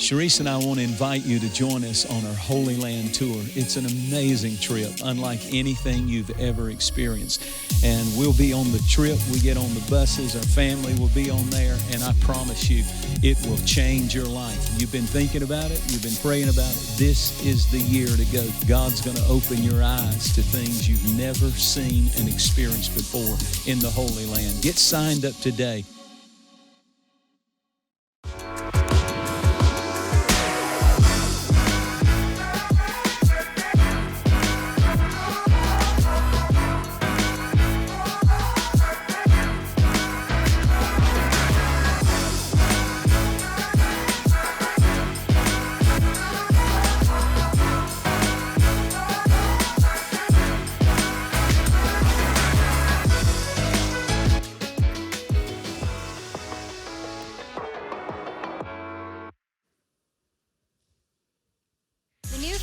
Sharice and I want to invite you to join us on our Holy Land tour. It's an amazing trip, unlike anything you've ever experienced. And we'll be on the trip. We get on the buses. Our family will be on there. And I promise you, it will change your life. You've been thinking about it. You've been praying about it. This is the year to go. God's going to open your eyes to things you've never seen and experienced before in the Holy Land. Get signed up today.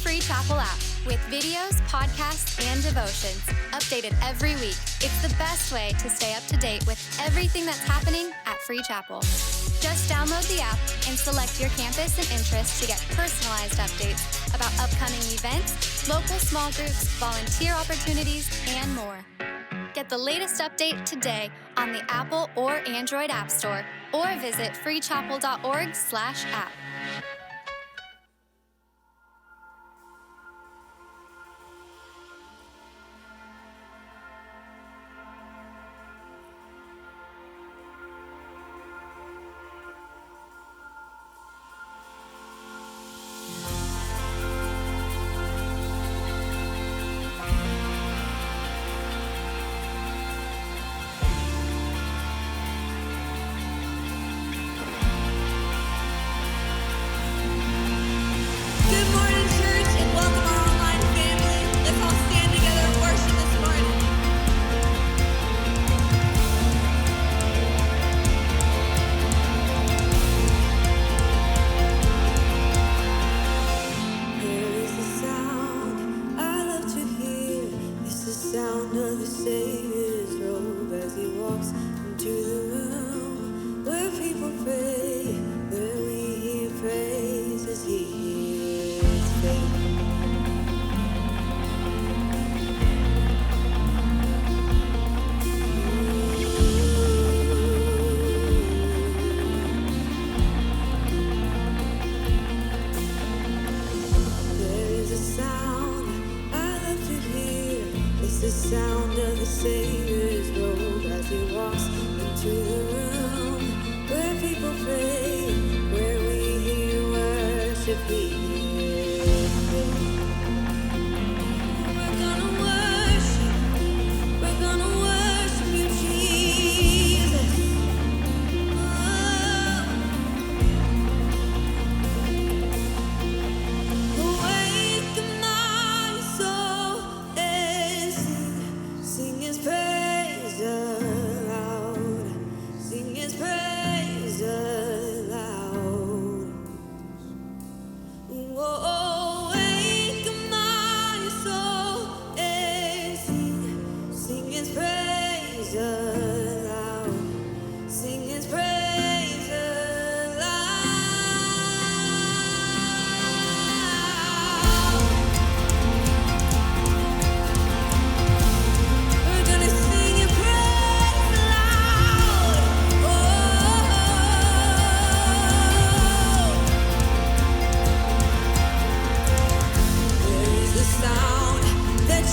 Free Chapel app with videos, podcasts, and devotions updated every week. It's the best way to stay up to date with everything that's happening at Free Chapel. Just download the app and select your campus and interest to get personalized updates about upcoming events, local small groups, volunteer opportunities, and more. Get the latest update today on the Apple or Android App Store or visit freechapel.org/app.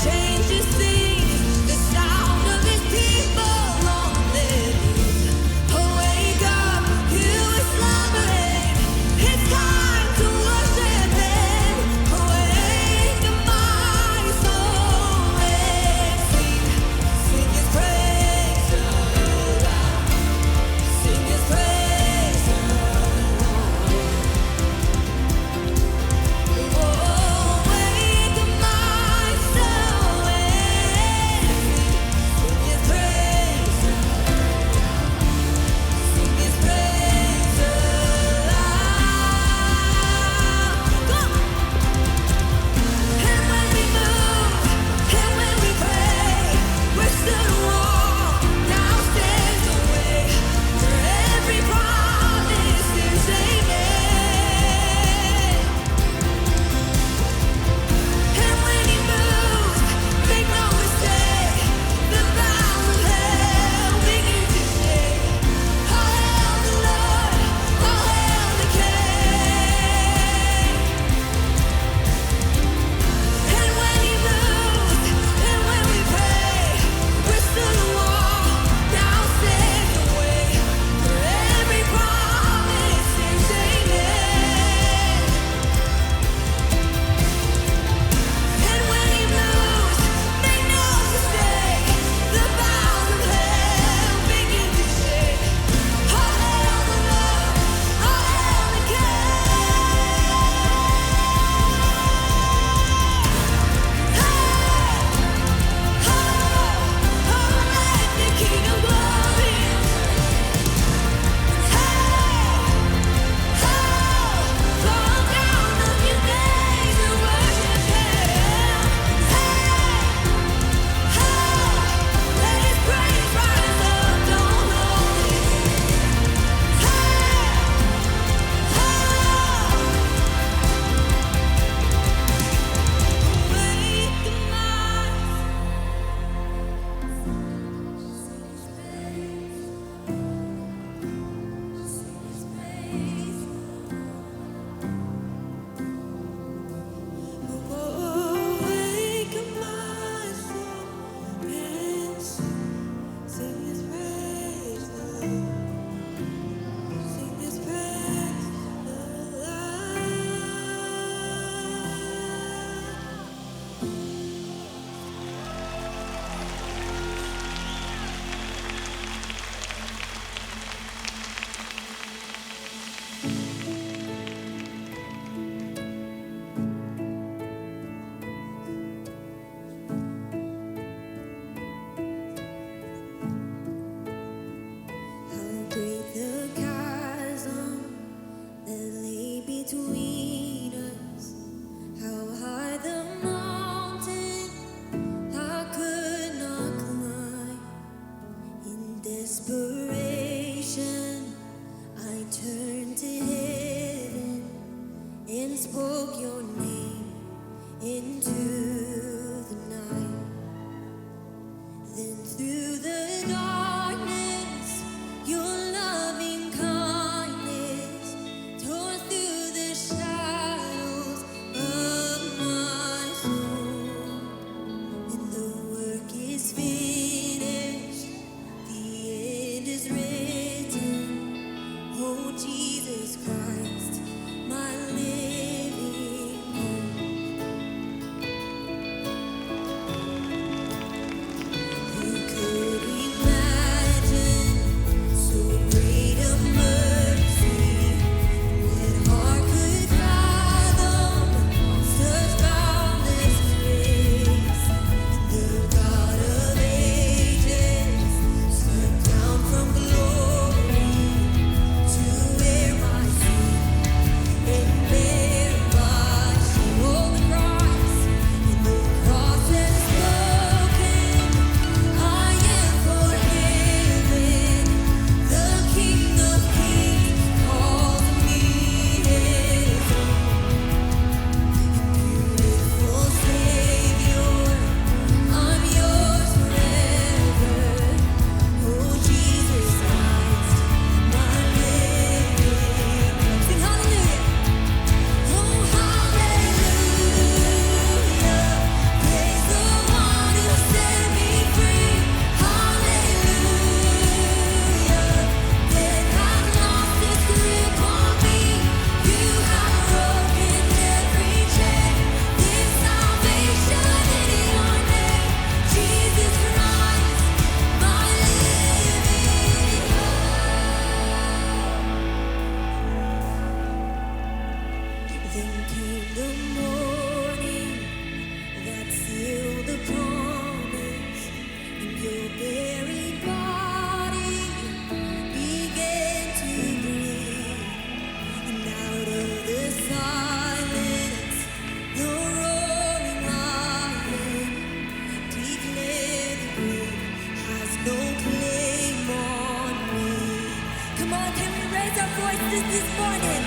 Changes things, the sound of his people. Jesus this morning.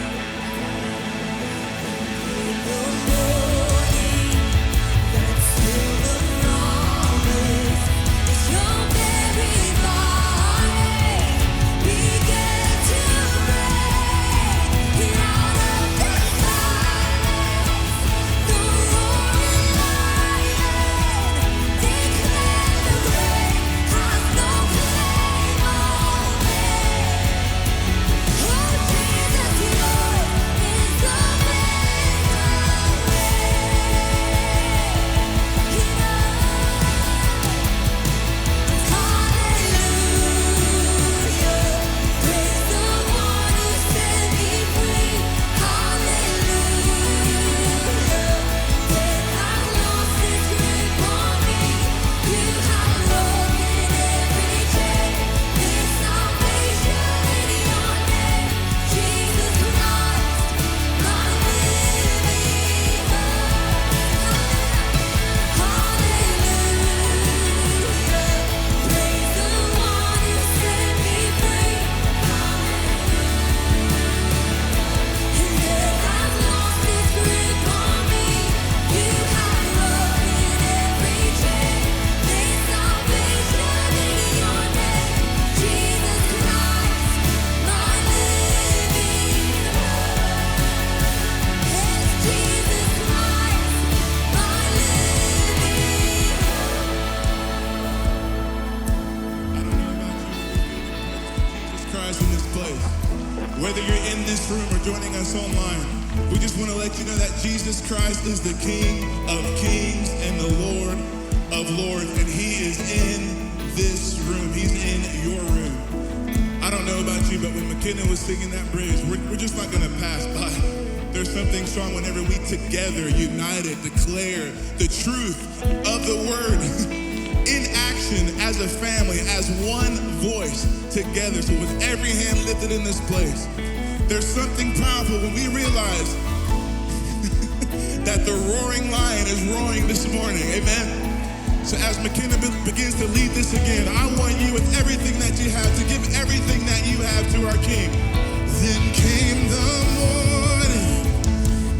Whether you're in this room or joining us online, we just want to let you know that Jesus Christ is the King of Kings and the Lord of Lords, and He is in this room. He's in your room. I don't know about you, but when McKenna was singing that bridge, we're just not going to pass by. There's something strong whenever we together, united, declare the truth of the word in action as a family, as one voice together. So with every hand lifted in this place, there's something powerful when we realize that the roaring lion is roaring this morning. Amen. So as McKenna begins to lead this again, I want you with everything that you have to give everything that you have to our King. Then came the morning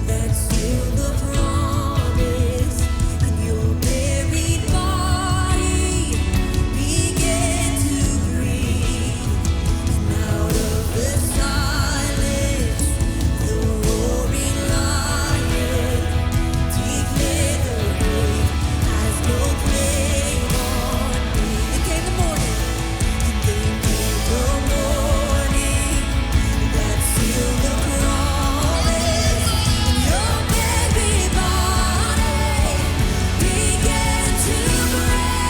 that sealed the promise, and your buried body began to breathe. And out of the silence, the roaring lion declared the grave has no claim on me. Then came the morning, and then came the morning that sealed the promise, and your baby body began to break.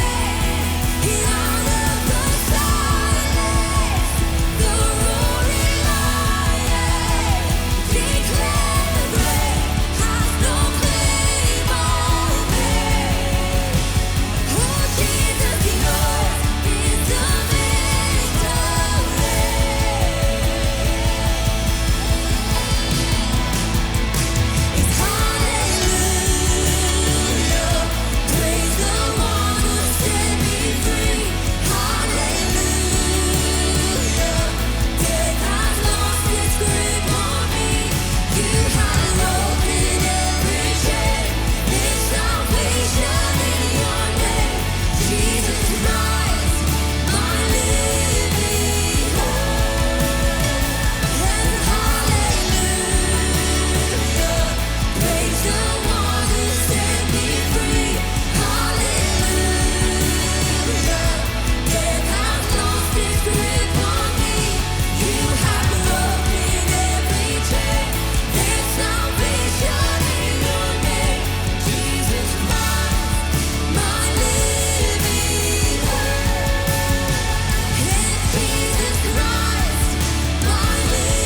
And out of the silence, the roaring lion declared the grave has no claim on me. Oh, Jesus, yours is the victory. It's hallelujah, praise the one who set me free. Hallelujah, death has lost its grip on me. You have broken every chain. There's salvation in your name, Jesus Christ, my living hope. And hallelujah, praise the one who set me free. Hallelujah, death has lost its grip on me. You have broken every chain. There's salvation in your name, Jesus Christ, my living hope. And Jesus Christ, my living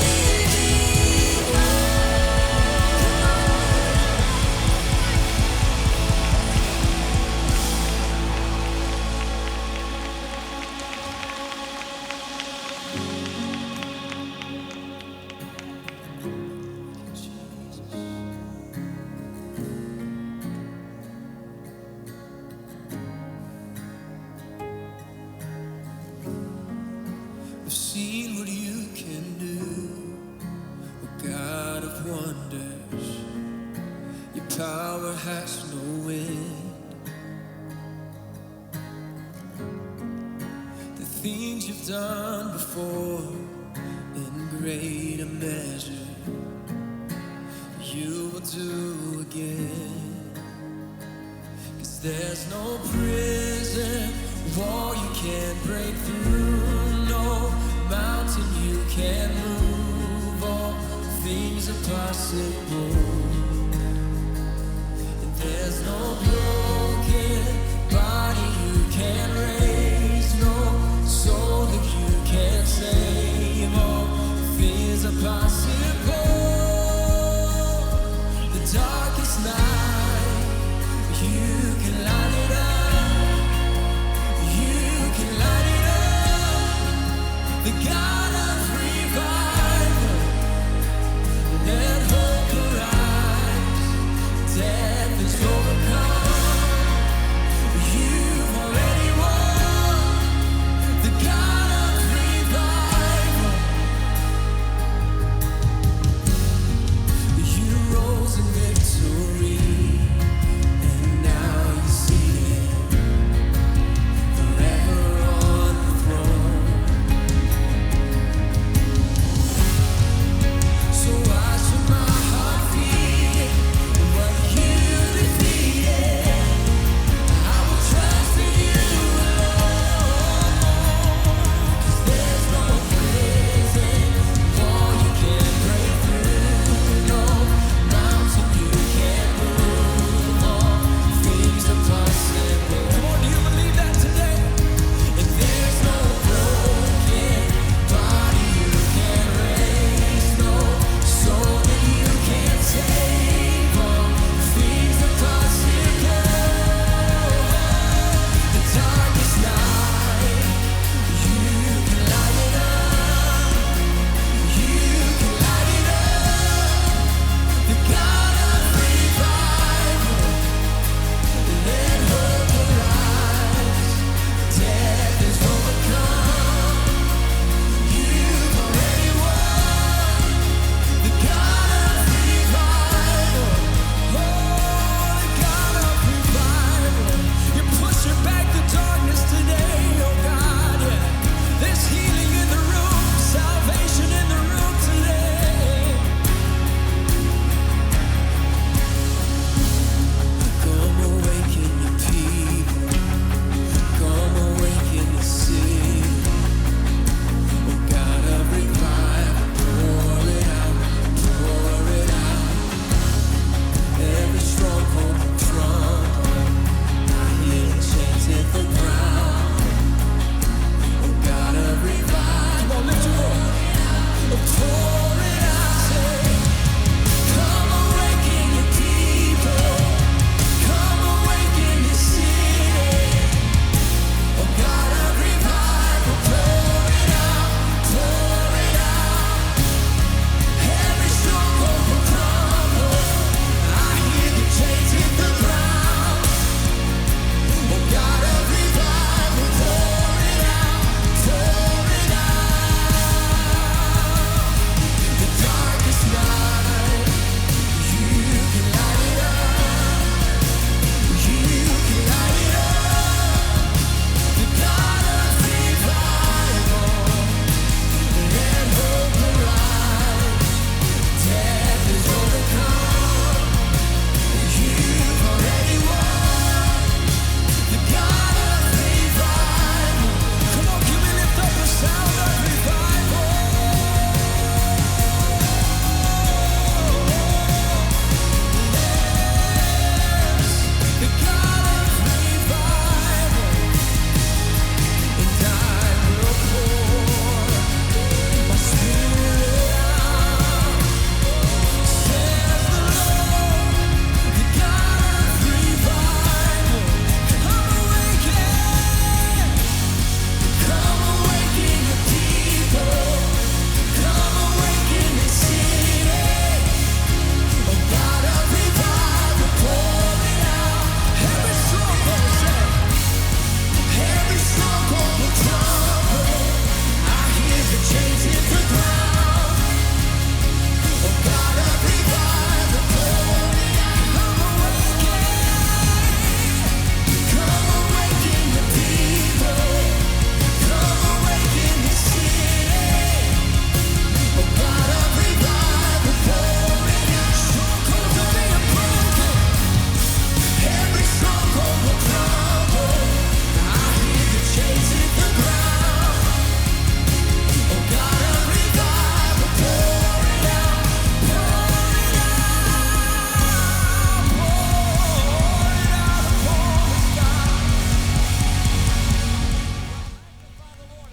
I've seen what you can do. has no end. The things you've done before, in greater measure, you will do again. 'Cause there's no prison wall you can't break through, no mountain you can't move. All things are possible. And there's no broken body you can't raise, no soul that you can't save. All things are possible. The darkest night, you can light it up. You can light it up. The God of revival, let hope arise. Death is overcome. You've already won. The God of revival. You rose in victory, and now you're seated forever on the throne.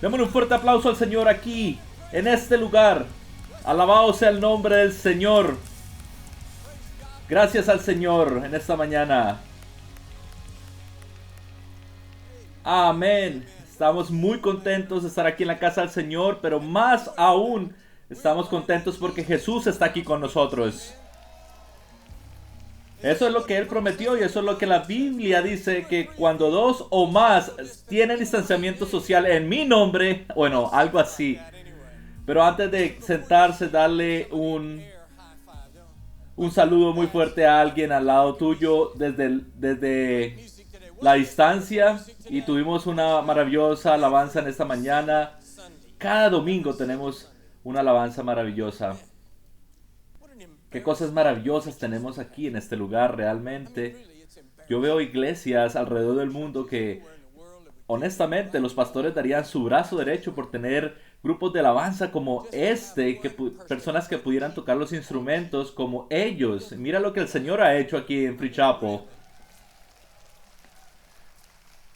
Démosle un fuerte aplauso al Señor aquí, en este lugar. Alabado sea el nombre del Señor. Gracias al Señor en esta mañana. Amén. Estamos muy contentos de estar aquí en la casa del Señor, pero más aún estamos contentos porque Jesús está aquí con nosotros. Eso es lo que Él prometió y eso es lo que la Biblia dice, que cuando dos o más tienen distanciamiento social en mi nombre, bueno, algo así. Pero antes de sentarse, darle un saludo muy fuerte a alguien al lado tuyo desde la distancia. Y tuvimos una maravillosa alabanza en esta mañana. Cada domingo tenemos una alabanza maravillosa. Qué cosas maravillosas tenemos aquí en este lugar realmente. Yo veo iglesias alrededor del mundo que honestamente los pastores darían su brazo derecho por tener grupos de alabanza como este, personas que pudieran tocar los instrumentos como ellos. Mira lo que el Señor ha hecho aquí en Free Chapel.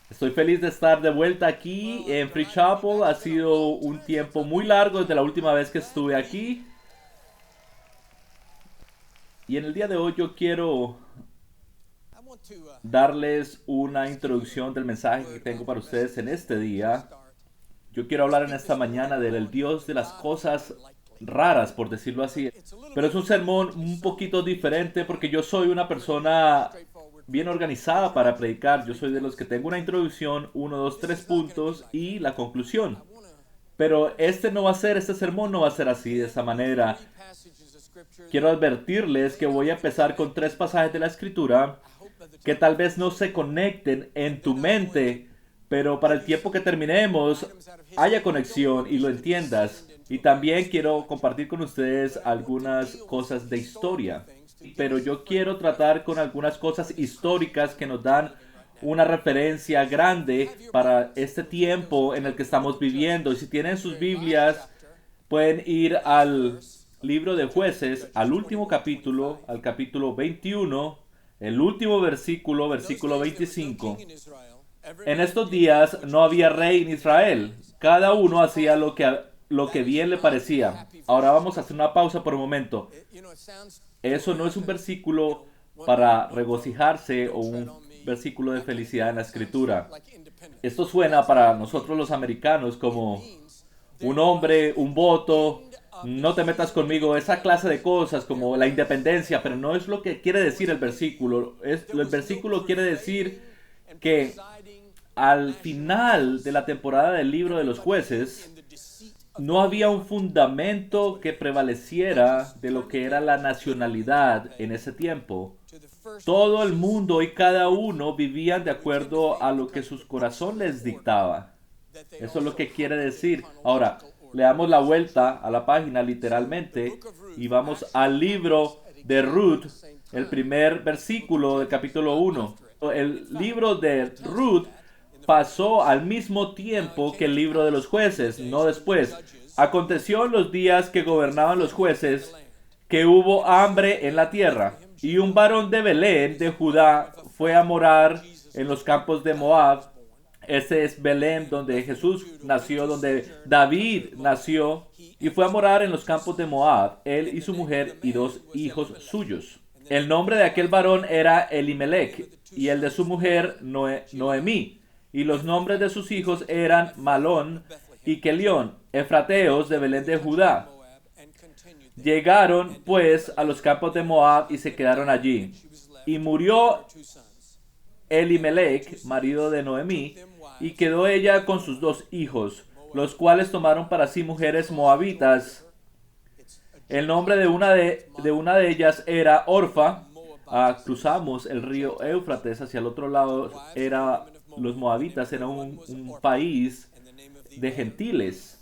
Estoy feliz de estar de vuelta aquí en Free Chapel. Ha sido un tiempo muy largo desde la última vez que estuve aquí. Y en el día de hoy yo quiero darles una introducción del mensaje que tengo para ustedes en este día. Yo quiero hablar en esta mañana del Dios de las cosas raras, por decirlo así. Pero es un sermón un poquito diferente porque yo soy una persona bien organizada para predicar. Yo soy de los que tengo una introducción, 1, 2, 3 puntos y la conclusión. Pero este sermón no va a ser así, de esa manera. Quiero advertirles que voy a empezar con 3 pasajes de la Escritura que tal vez no se conecten en tu mente, pero para el tiempo que terminemos haya conexión y lo entiendas. Y también quiero compartir con ustedes algunas cosas de historia. Pero yo quiero tratar con algunas cosas históricas que nos dan una referencia grande para este tiempo en el que estamos viviendo. Y si tienen sus Biblias, pueden ir al libro de Jueces, al último capítulo, al capítulo 21, el último versículo, versículo 25. En estos días no había rey en Israel. Cada uno hacía lo que bien le parecía. Ahora vamos a hacer una pausa por un momento. Eso no es un versículo para regocijarse o un versículo de felicidad en la Escritura. Esto suena para nosotros los americanos como un hombre, un voto, no te metas conmigo, esa clase de cosas como la independencia, pero no es lo que quiere decir el versículo. El versículo quiere decir que al final de la temporada del libro de los jueces, no había un fundamento que prevaleciera de lo que era la nacionalidad en ese tiempo. Todo el mundo y cada uno vivían de acuerdo a lo que su corazón les dictaba. Eso es lo que quiere decir. Ahora, le damos la vuelta a la página literalmente y vamos al libro de Ruth, el primer versículo del capítulo 1. El libro de Ruth pasó al mismo tiempo que el libro de los jueces, no después. Aconteció en los días que gobernaban los jueces que hubo hambre en la tierra, y un varón de Belén de Judá fue a morar en los campos de Moab. Ese es Belén, donde Jesús nació, donde David nació, y fue a morar en los campos de Moab, él y su mujer y 2 hijos suyos. El nombre de aquel varón era Elimelech, y el de su mujer Noemí, y los nombres de sus hijos eran Malón y Kelión, efrateos de Belén de Judá. Llegaron pues a los campos de Moab y se quedaron allí. Y murió Elimelech, marido de Noemí, y quedó ella con sus 2 hijos, los cuales tomaron para sí mujeres moabitas. El nombre de una de ellas era Orfa. Cruzamos el río Éufrates hacia el otro lado. Los moabitas eran un país de gentiles.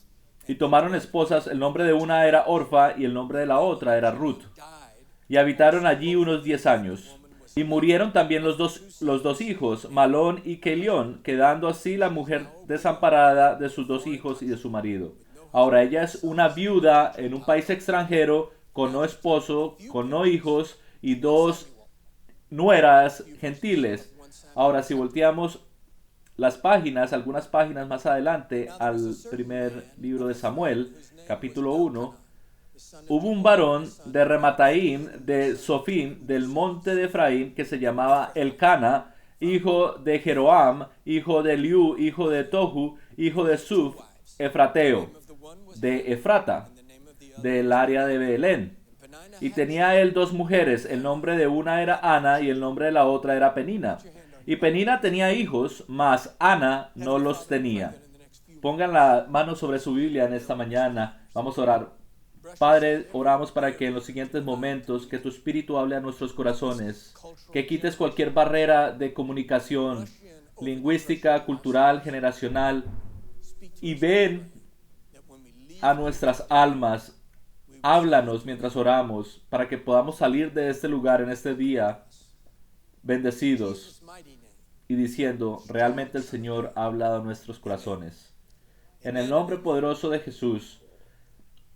Y tomaron esposas. El nombre de una era Orfa y el nombre de la otra era Ruth. Y habitaron allí unos 10 años. Y murieron también los dos hijos, Malón y Kelión, quedando así la mujer desamparada de sus 2 hijos y de su marido. Ahora ella es una viuda en un país extranjero, con no esposo, con no hijos y 2 nueras gentiles. Ahora si volteamos las páginas, algunas páginas más adelante, al primer libro de Samuel, capítulo 1, hubo un varón de Remataim, de Sofim, del monte de Efraín, que se llamaba Elcana, hijo de Jeroam, hijo de Eliú, hijo de Tohu, hijo de Suf, Efrateo, de Efrata, del área de Belén. Y tenía él dos mujeres, el nombre de una era Ana y el nombre de la otra era Penina. Y Penina tenía hijos, mas Ana no los tenía. Pongan la mano sobre su Biblia en esta mañana. Vamos a orar. Padre, oramos para que en los siguientes momentos que tu Espíritu hable a nuestros corazones, que quites cualquier barrera de comunicación lingüística, cultural, generacional, y ven a nuestras almas. Háblanos mientras oramos para que podamos salir de este lugar en este día bendecidos y diciendo, realmente el Señor ha hablado a nuestros corazones. En el nombre poderoso de Jesús,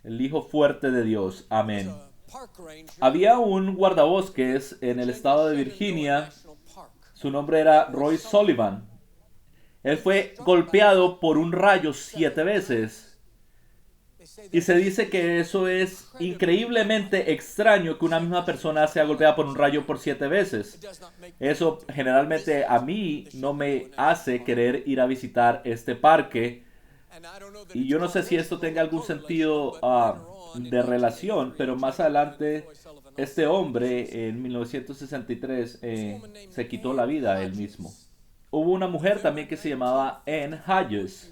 el Hijo fuerte de Dios. Amén. Había un guardabosques en el estado de Virginia. Su nombre era Roy Sullivan. Él fue golpeado por un rayo 7 veces. Y se dice que eso es increíblemente extraño, que una misma persona sea golpeada por un rayo por 7 veces. Eso generalmente a mí no me hace querer ir a visitar este parque. Y yo no sé si esto tenga algún sentido de relación, pero más adelante este hombre en 1963 se quitó la vida él mismo. Hubo una mujer también que se llamaba Anne Hayes.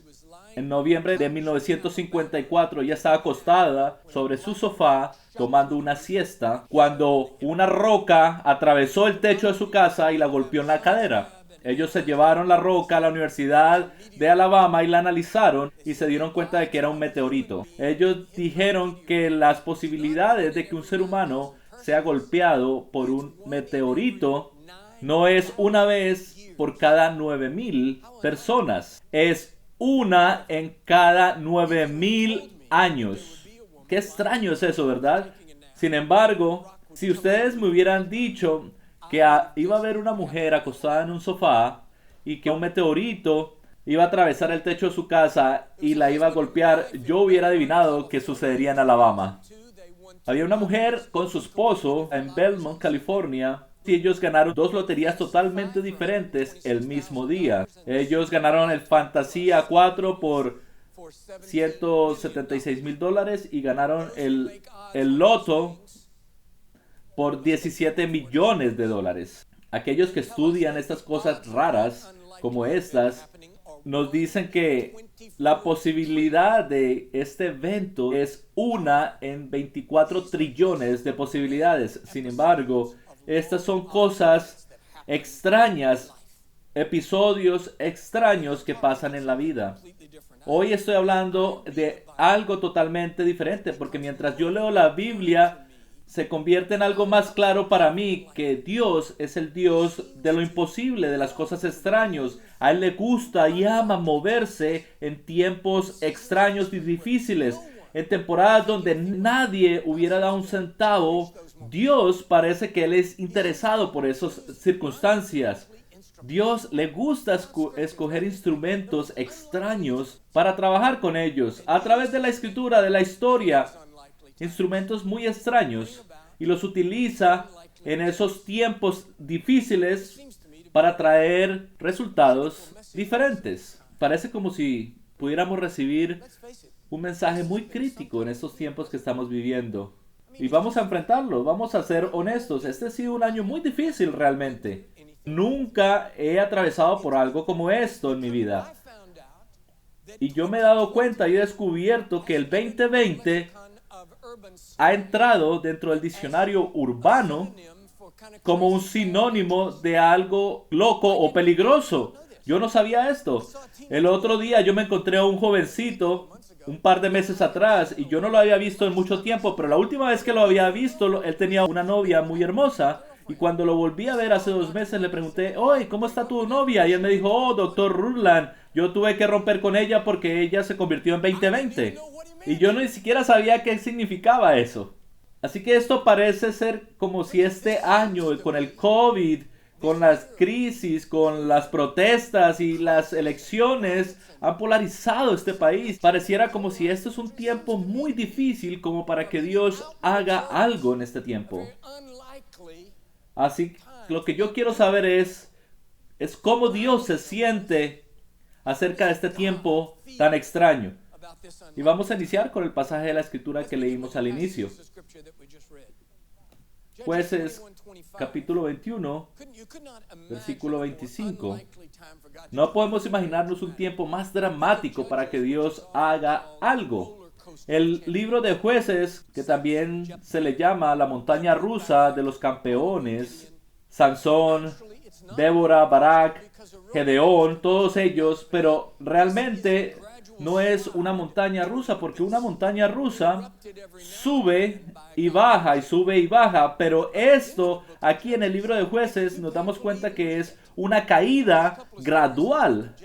En noviembre de 1954 ella estaba acostada sobre su sofá tomando una siesta cuando una roca atravesó el techo de su casa y la golpeó en la cadera. Ellos se llevaron la roca a la Universidad de Alabama y la analizaron y se dieron cuenta de que era un meteorito. Ellos dijeron que las posibilidades de que un ser humano sea golpeado por un meteorito no es una vez por cada 9,000 personas. Es una en cada 9,000 años. Qué extraño es eso, ¿verdad? Sin embargo, si ustedes me hubieran dicho que iba a haber una mujer acostada en un sofá y que un meteorito iba a atravesar el techo de su casa y la iba a golpear, yo hubiera adivinado que sucedería en Alabama. Había una mujer con su esposo en Belmont, California, y ellos ganaron 2 loterías totalmente diferentes el mismo día. Ellos ganaron el Fantasía 4 por $176,000 y ganaron el Loto por $17 millones. Aquellos que estudian estas cosas raras como estas nos dicen que la posibilidad de este evento es una en 24 trillones de posibilidades. Sin embargo, estas son cosas extrañas, episodios extraños que pasan en la vida. Hoy estoy hablando de algo totalmente diferente, porque mientras yo leo la Biblia, se convierte en algo más claro para mí que Dios es el Dios de lo imposible, de las cosas extrañas. A Él le gusta y ama moverse en tiempos extraños y difíciles, en temporadas donde nadie hubiera dado un centavo. Dios parece que Él es interesado por esas circunstancias. Dios le gusta escoger instrumentos extraños para trabajar con ellos a través de la escritura, de la historia. Instrumentos muy extraños, y los utiliza en esos tiempos difíciles para traer resultados diferentes. Parece como si pudiéramos recibir un mensaje muy crítico en estos tiempos que estamos viviendo. Y vamos a enfrentarlo, vamos a ser honestos. Este ha sido un año muy difícil realmente. Nunca he atravesado por algo como esto en mi vida. Y yo me he dado cuenta y he descubierto que el 2020 ha entrado dentro del diccionario urbano como un sinónimo de algo loco o peligroso. Yo no sabía esto. El otro día yo me encontré a un jovencito un par de meses atrás y yo no lo había visto en mucho tiempo, pero la última vez que lo había visto, él tenía una novia muy hermosa. Y cuando lo volví a ver hace 2 meses, le pregunté, oye, ¿cómo está tu novia? Y él me dijo, oh, doctor Rutland, yo tuve que romper con ella porque ella se convirtió en 2020. Y yo ni siquiera sabía qué significaba eso. Así que esto parece ser como si este año, con el COVID, con las crisis, con las protestas y las elecciones, han polarizado este país. Pareciera como si esto es un tiempo muy difícil como para que Dios haga algo en este tiempo. Así, lo que yo quiero saber es cómo Dios se siente acerca de este tiempo tan extraño. Y vamos a iniciar con el pasaje de la escritura que leímos al inicio. Jueces, capítulo 21, versículo 25. No podemos imaginarnos un tiempo más dramático para que Dios haga algo. El libro de Jueces, que también se le llama la montaña rusa de los campeones, Sansón, Débora, Barak, Gedeón, todos ellos, pero realmente no es una montaña rusa, porque una montaña rusa sube y baja, pero esto aquí en el libro de Jueces nos damos cuenta que es una caída gradual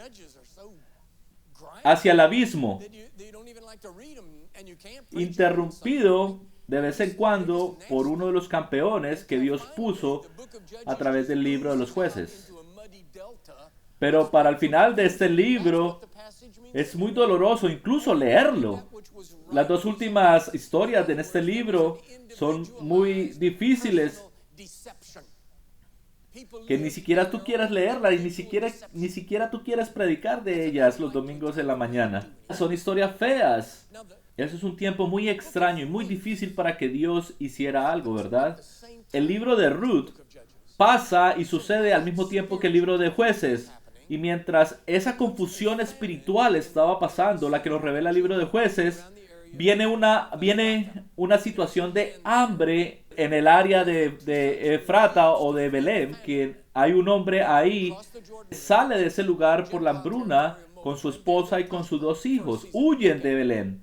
hacia el abismo, interrumpido de vez en cuando por uno de los campeones que Dios puso a través del libro de los Jueces. Pero para el final de este libro es muy doloroso incluso leerlo. Las dos últimas historias en este libro son muy difíciles, que ni siquiera tú quieras leerla y ni siquiera tú quieras predicar de ellas los domingos en la mañana. Son historias feas. Eso es un tiempo muy extraño y muy difícil para que Dios hiciera algo, ¿verdad? El libro de Ruth pasa y sucede al mismo tiempo que el libro de Jueces. Y mientras esa confusión espiritual estaba pasando, la que nos revela el libro de Jueces, viene una situación de hambre en el área de Efrata o de Belén, que hay un hombre ahí, sale de ese lugar por la hambruna con su esposa y con sus dos hijos, huyen de Belén,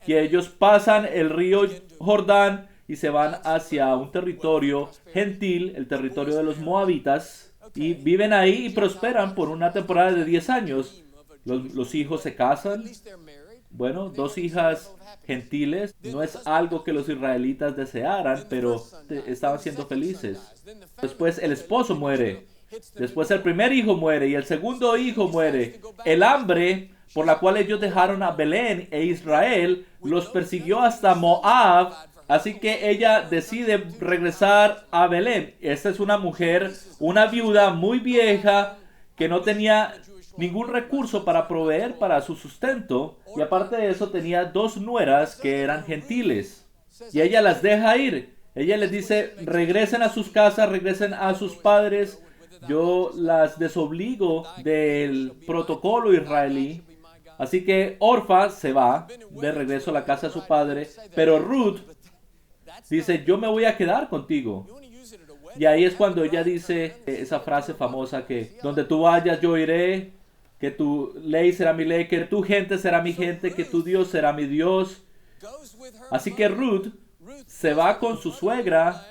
y ellos pasan el río Jordán y se van hacia un territorio gentil, el territorio de los moabitas, y viven ahí y prosperan por una temporada de 10 años. Los hijos se casan. Bueno, 2 hijas gentiles. No es algo que los israelitas desearan, pero estaban siendo felices. Después el esposo muere. Después el primer hijo muere y el segundo hijo muere. El hambre por la cual ellos dejaron a Belén e Israel los persiguió hasta Moab. Así que ella decide regresar a Belén. Esta es una mujer, una viuda muy vieja que no tenía ningún recurso para proveer para su sustento. Y aparte de eso tenía 2 nueras que eran gentiles. Y ella las deja ir. Ella les dice, regresen a sus casas, regresen a sus padres. Yo las desobligo del protocolo israelí. Así que Orfa se va de regreso a la casa de su padre. Pero Ruth dice, yo me voy a quedar contigo. Y ahí es cuando ella dice esa frase famosa que donde tú vayas yo iré, que tu ley será mi ley, que tu gente será mi gente, que tu Dios será mi Dios. Así que Ruth se va con su suegra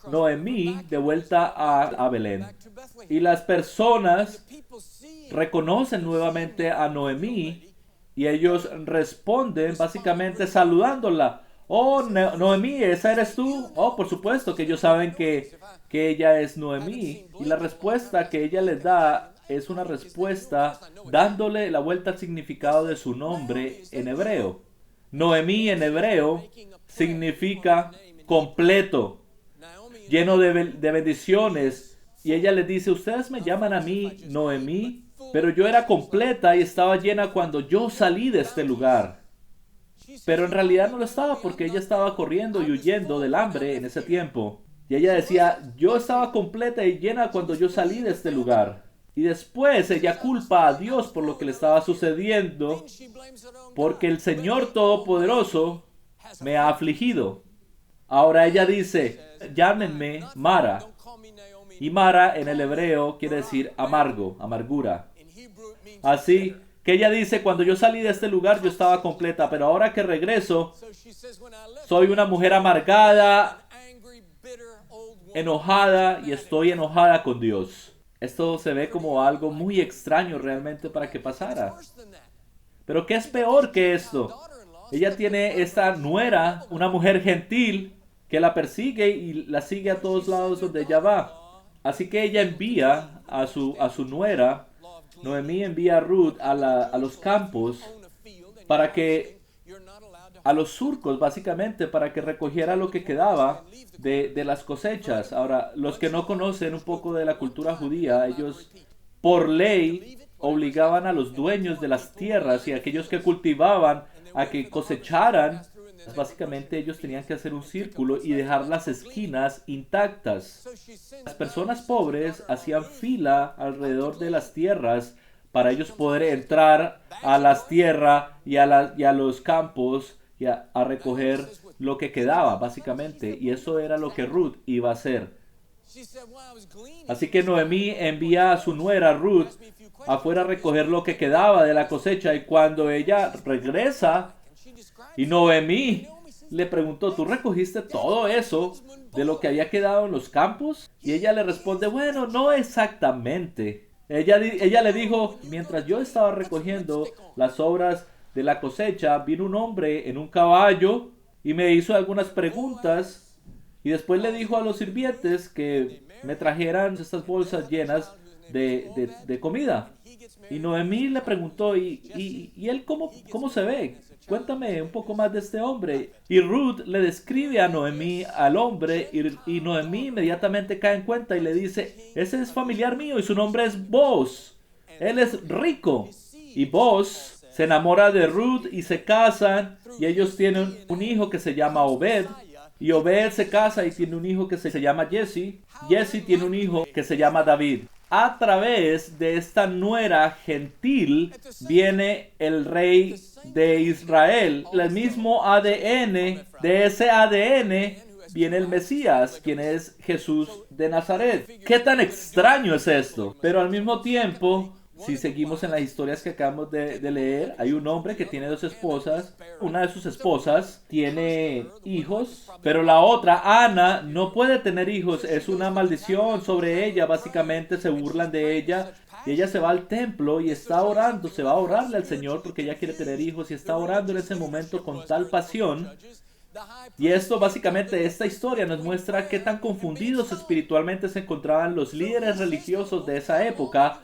Noemí de vuelta a Belén. Y las personas reconocen nuevamente a Noemí y ellos responden básicamente saludándola. Oh, Noemí, ¿esa eres tú? Oh, por supuesto que ellos saben que ella es Noemí. Y la respuesta que ella les da es una respuesta dándole la vuelta al significado de su nombre en hebreo. Noemí en hebreo significa completo, lleno de bendiciones. Y ella les dice, ustedes me llaman a mí Noemí, pero yo era completa y estaba llena cuando yo salí de este lugar. Pero en realidad no lo estaba porque ella estaba corriendo y huyendo del hambre en ese tiempo. Y ella decía, yo estaba completa y llena cuando yo salí de este lugar. Y después ella culpa a Dios por lo que le estaba sucediendo, porque el Señor Todopoderoso me ha afligido. Ahora ella dice, llámenme Mara. Y Mara en el hebreo quiere decir amargo, amargura. Así que ella dice, cuando yo salí de este lugar yo estaba completa, pero ahora que regreso, soy una mujer amargada, enojada y estoy enojada con Dios. Esto se ve como algo muy extraño realmente para que pasara. Pero ¿qué es peor que esto? Ella tiene esta nuera, una mujer gentil, que la persigue y la sigue a todos lados donde ella va. Así que ella envía a su nuera, Noemí envía a Ruth a los campos para que, a los surcos básicamente, para que recogiera lo que quedaba de las cosechas. Ahora, los que no conocen un poco de la cultura judía, ellos por ley obligaban a los dueños de las tierras y a aquellos que cultivaban a que cosecharan. Básicamente ellos tenían que hacer un círculo y dejar las esquinas intactas. Las personas pobres hacían fila alrededor de las tierras para ellos poder entrar a las tierras y a los campos y a recoger lo que quedaba básicamente. Y eso era lo que Ruth iba a hacer. Así que Noemí envía a su nuera Ruth afuera a recoger lo que quedaba de la cosecha, y cuando ella regresa y Noemí le preguntó, ¿tú recogiste todo eso de lo que había quedado en los campos? Y ella le responde, bueno, no exactamente. Ella le dijo, mientras yo estaba recogiendo las sobras de la cosecha, vino un hombre en un caballo y me hizo algunas preguntas. Y después le dijo a los sirvientes que me trajeran estas bolsas llenas de comida. Y Noemí le preguntó, ¿y él cómo se ve? Cuéntame un poco más de este hombre. Y Ruth le describe a Noemí al hombre, y Noemí inmediatamente cae en cuenta y le dice, ese es familiar mío y su nombre es Boaz. Él es rico. Y Boaz se enamora de Ruth y se casan, y ellos tienen un hijo que se llama Obed. Y Obed se casa y tiene un hijo que se llama Jesse. Jesse tiene un hijo que se llama David. A través de esta nuera gentil viene el rey de Israel. El mismo ADN, de ese ADN viene el Mesías, quien es Jesús de Nazaret. ¿Qué tan extraño es esto? Pero al mismo tiempo, si seguimos en las historias que acabamos de leer, hay un hombre que tiene dos esposas. Una de sus esposas tiene hijos, pero la otra, Ana, no puede tener hijos. Es una maldición sobre ella. Básicamente se burlan de ella. Y ella se va al templo y está orando. Se va a orarle al Señor porque ella quiere tener hijos. Y está orando en ese momento con tal pasión. Y esto, básicamente, esta historia nos muestra qué tan confundidos espiritualmente se encontraban los líderes religiosos de esa época.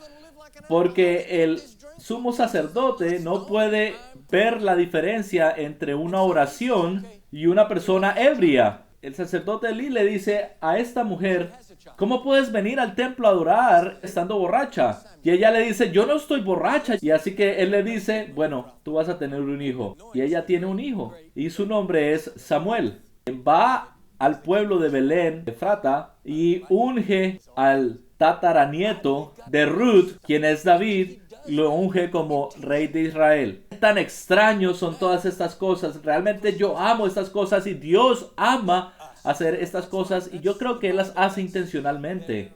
Porque el sumo sacerdote no puede ver la diferencia entre una oración y una persona ebria. El sacerdote Elí le dice a esta mujer, ¿cómo puedes venir al templo a adorar estando borracha? Y ella le dice, yo no estoy borracha. Y así que él le dice, bueno, tú vas a tener un hijo. Y ella tiene un hijo. Y su nombre es Samuel. Va al pueblo de Belén, Efrata, y unge al tataranieto de Ruth, quien es David, lo unge como rey de Israel. Tan extraños son todas estas cosas. Realmente yo amo estas cosas y Dios ama hacer estas cosas, y yo creo que Él las hace intencionalmente.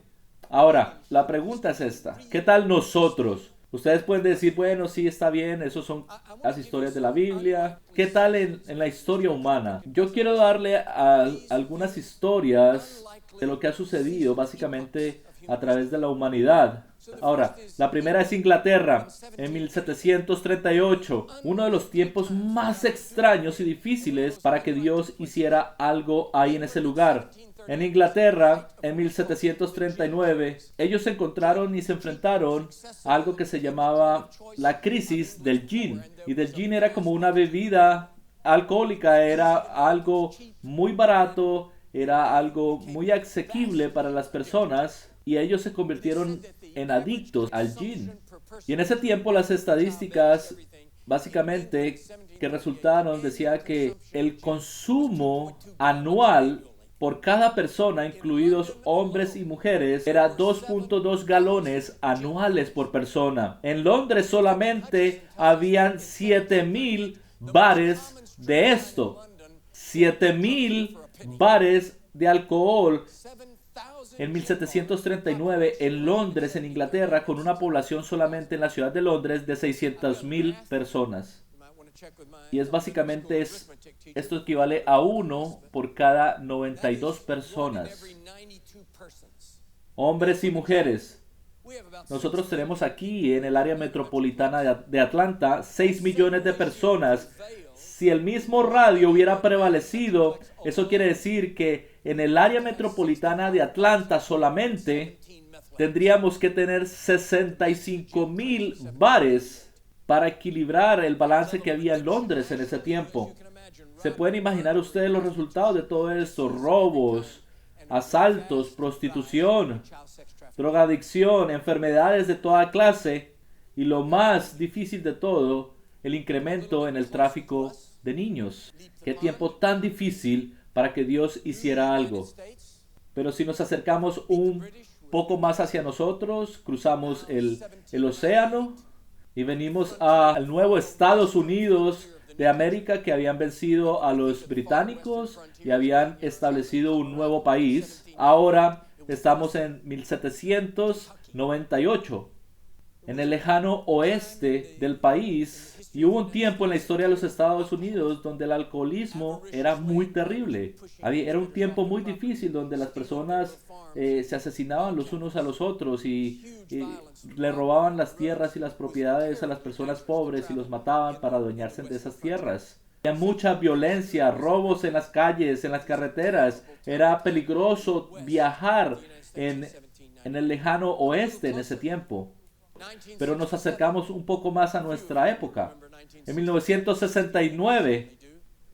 Ahora, la pregunta es esta. ¿Qué tal nosotros? Ustedes pueden decir, bueno, sí, está bien, esos son las historias de la Biblia. ¿Qué tal en la historia humana? Yo quiero darle algunas historias de lo que ha sucedido básicamente a través de la humanidad. Ahora, la primera es Inglaterra, en 1738, uno de los tiempos más extraños y difíciles para que Dios hiciera algo ahí en ese lugar. En Inglaterra, en 1739, ellos se encontraron y se enfrentaron a algo que se llamaba la crisis del gin. Y del gin era como una bebida alcohólica, era algo muy barato, era algo muy asequible para las personas. Y ellos se convirtieron en adictos al gin. Y en ese tiempo las estadísticas básicamente que resultaron decía que el consumo anual por cada persona, incluidos hombres y mujeres, era 2.2 galones anuales por persona. En Londres solamente habían 7,000 bares de esto. 7,000 bares de alcohol en 1739 en Londres, en Inglaterra, con una población solamente en la ciudad de Londres de 600,000 personas. Y es básicamente, esto equivale a 1 por cada 92 personas. Hombres y mujeres. Nosotros tenemos aquí en el área metropolitana de Atlanta 6 millones de personas. Si el mismo radio hubiera prevalecido, eso quiere decir que en el área metropolitana de Atlanta solamente tendríamos que tener 65,000 bares para equilibrar el balance que había en Londres en ese tiempo. ¿Se pueden imaginar ustedes los resultados de todo esto? Robos, asaltos, prostitución, drogadicción, enfermedades de toda clase y lo más difícil de todo, el incremento en el tráfico de niños. Qué tiempo tan difícil para que Dios hiciera algo. Pero si nos acercamos un poco más hacia nosotros, cruzamos el océano y venimos al nuevo Estados Unidos de América, que habían vencido a los británicos y habían establecido un nuevo país. Ahora estamos en 1798, en el lejano oeste del país, y hubo un tiempo en la historia de los Estados Unidos donde el alcoholismo era muy terrible. Era un tiempo muy difícil donde las personas se asesinaban los unos a los otros y le robaban las tierras y las propiedades a las personas pobres y los mataban para adueñarse de esas tierras. Había mucha violencia, robos en las calles, en las carreteras. Era peligroso viajar en el lejano oeste en ese tiempo. Pero nos acercamos un poco más a nuestra época. En 1969,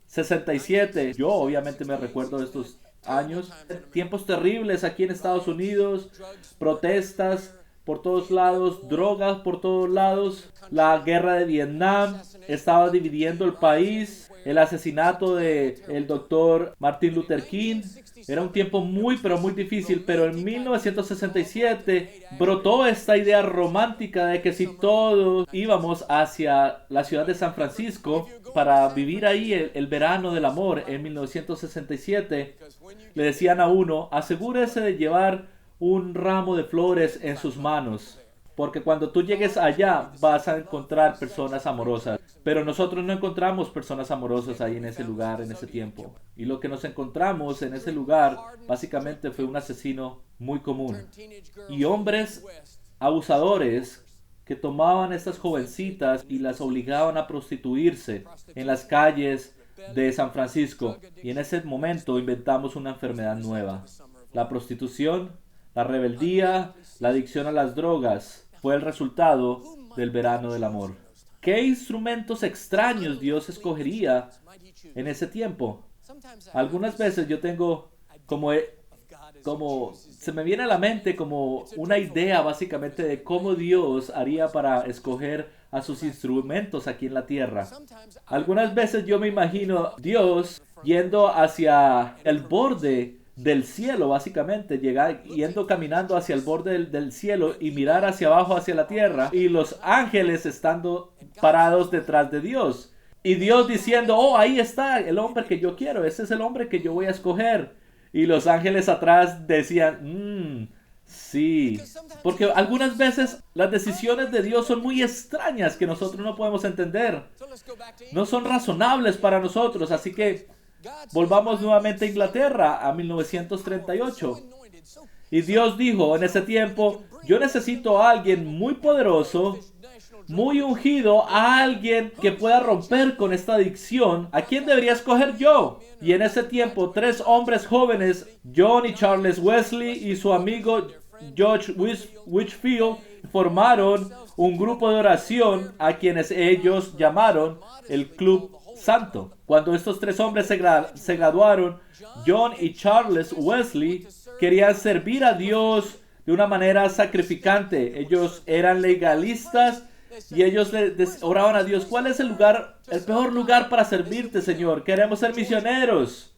67, yo obviamente me recuerdo de estos años, tiempos terribles aquí en Estados Unidos, protestas por todos lados, drogas por todos lados, la guerra de Vietnam estaba dividiendo el país, el asesinato de el doctor Martin Luther King. Era un tiempo muy, pero muy difícil, pero en 1967 brotó esta idea romántica de que si todos íbamos hacia la ciudad de San Francisco para vivir ahí el verano del amor en 1967, le decían a uno, asegúrese de llevar un ramo de flores en sus manos, porque cuando tú llegues allá vas a encontrar personas amorosas. Pero nosotros no encontramos personas amorosas ahí en ese lugar, en ese tiempo. Y lo que nos encontramos en ese lugar básicamente fue un asesino muy común. Y hombres abusadores que tomaban a estas jovencitas y las obligaban a prostituirse en las calles de San Francisco. Y en ese momento inventamos una enfermedad nueva. La prostitución, la rebeldía, la adicción a las drogas fue el resultado del verano del amor. ¿Qué instrumentos extraños Dios escogería en ese tiempo? Algunas veces yo tengo como se me viene a la mente como una idea básicamente de cómo Dios haría para escoger a sus instrumentos aquí en la tierra. Algunas veces yo me imagino Dios yendo hacia el borde del cielo, básicamente, yendo caminando hacia el borde del cielo y mirar hacia abajo, hacia la tierra, y los ángeles estando parados detrás de Dios. Y Dios diciendo, oh, ahí está el hombre que yo quiero, ese es el hombre que yo voy a escoger. Y los ángeles atrás decían, sí. Porque algunas veces las decisiones de Dios son muy extrañas que nosotros no podemos entender. No son razonables para nosotros, así que volvamos nuevamente a Inglaterra, a 1938. Y Dios dijo en ese tiempo, yo necesito a alguien muy poderoso, muy ungido, a alguien que pueda romper con esta adicción. ¿A quién debería escoger yo? Y en ese tiempo, 3 hombres jóvenes, John y Charles Wesley y su amigo George Whitfield, formaron un grupo de oración a quienes ellos llamaron el Club Santo. Cuando estos 3 hombres se graduaron, John y Charles Wesley querían servir a Dios de una manera sacrificante. Ellos eran legalistas y ellos oraban a Dios, ¿cuál es el peor lugar para servirte, Señor? Queremos ser misioneros.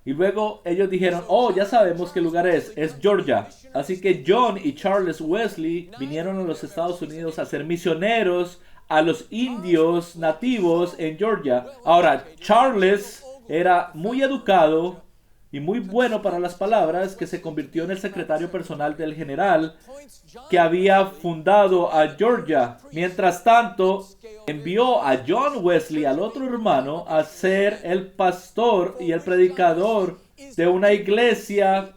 Y luego ellos dijeron, oh, ya sabemos qué lugar es Georgia. Así que John y Charles Wesley vinieron a los Estados Unidos a ser misioneros a los indios nativos en Georgia. Ahora, Charles era muy educado y muy bueno para las palabras, que se convirtió en el secretario personal del general que había fundado a Georgia. Mientras tanto, envió a John Wesley, al otro hermano, a ser el pastor y el predicador de una iglesia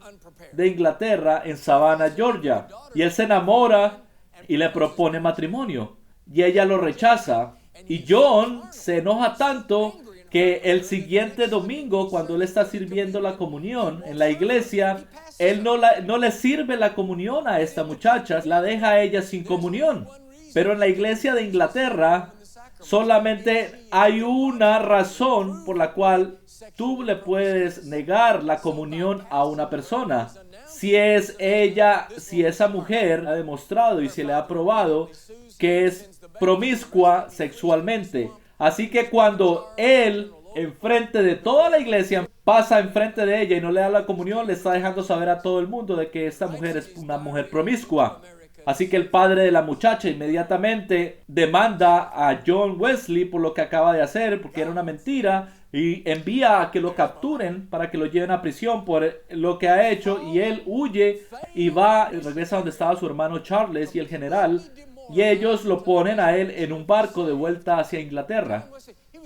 de Inglaterra en Savannah, Georgia. Y él se enamora y le propone matrimonio. Y ella lo rechaza. Y John se enoja tanto que el siguiente domingo, cuando él está sirviendo la comunión en la iglesia, él no le sirve la comunión a esta muchacha, la deja a ella sin comunión. Pero en la iglesia de Inglaterra, solamente hay una razón por la cual tú le puedes negar la comunión a una persona. Si esa mujer ha demostrado y se le ha probado que es promiscua sexualmente. Así que cuando él, enfrente de toda la iglesia, pasa enfrente de ella y no le da la comunión, le está dejando saber a todo el mundo de que esta mujer es una mujer promiscua. Así que el padre de la muchacha inmediatamente demanda a John Wesley por lo que acaba de hacer, porque era una mentira, y envía a que lo capturen para que lo lleven a prisión por lo que ha hecho, y él huye y regresa donde estaba su hermano Charles y el general, y ellos lo ponen a él en un barco de vuelta hacia Inglaterra.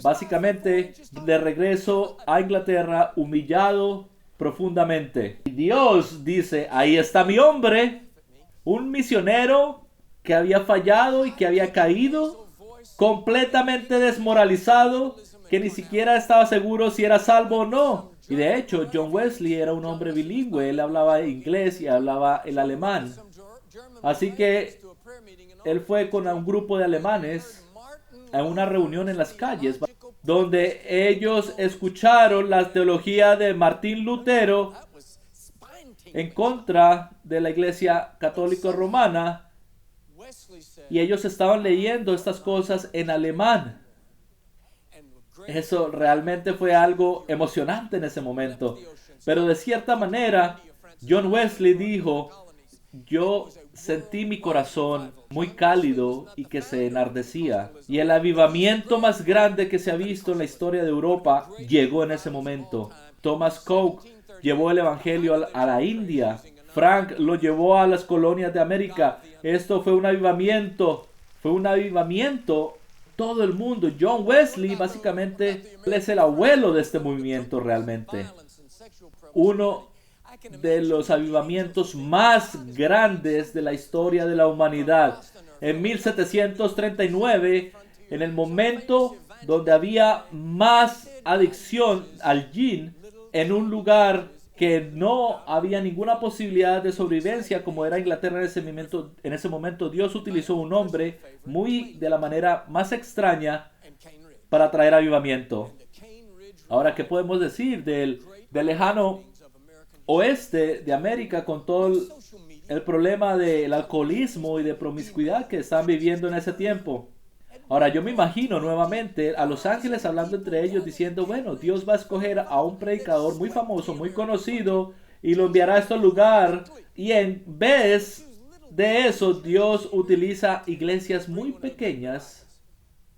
Básicamente, de regreso a Inglaterra, humillado profundamente. Y Dios dice, ahí está mi hombre, un misionero que había fallado y que había caído, completamente desmoralizado, que ni siquiera estaba seguro si era salvo o no. Y de hecho, John Wesley era un hombre bilingüe, él hablaba inglés y hablaba el alemán. Así que él fue con un grupo de alemanes a una reunión en las calles, donde ellos escucharon la teología de Martín Lutero en contra de la Iglesia Católica Romana, y ellos estaban leyendo estas cosas en alemán. Eso realmente fue algo emocionante en ese momento. Pero de cierta manera, John Wesley dijo, yo sentí mi corazón muy cálido y que se enardecía. Y el avivamiento más grande que se ha visto en la historia de Europa llegó en ese momento. Thomas Coke llevó el evangelio a la India. Frank lo llevó a las colonias de América. Esto fue un avivamiento. Todo el mundo. John Wesley básicamente es el abuelo de este movimiento realmente. Uno de los avivamientos más grandes de la historia de la humanidad. En 1739, en el momento donde había más adicción al gin, en un lugar que no había ninguna posibilidad de sobrevivencia como era Inglaterra en ese momento, Dios utilizó un hombre muy de la manera más extraña para traer avivamiento. Ahora, ¿qué podemos decir del lejano oeste de América con todo el problema del alcoholismo y de promiscuidad que están viviendo en ese tiempo? Ahora, yo me imagino nuevamente a los ángeles hablando entre ellos diciendo, bueno, Dios va a escoger a un predicador muy famoso, muy conocido, y lo enviará a este lugar, y en vez de eso, Dios utiliza iglesias muy pequeñas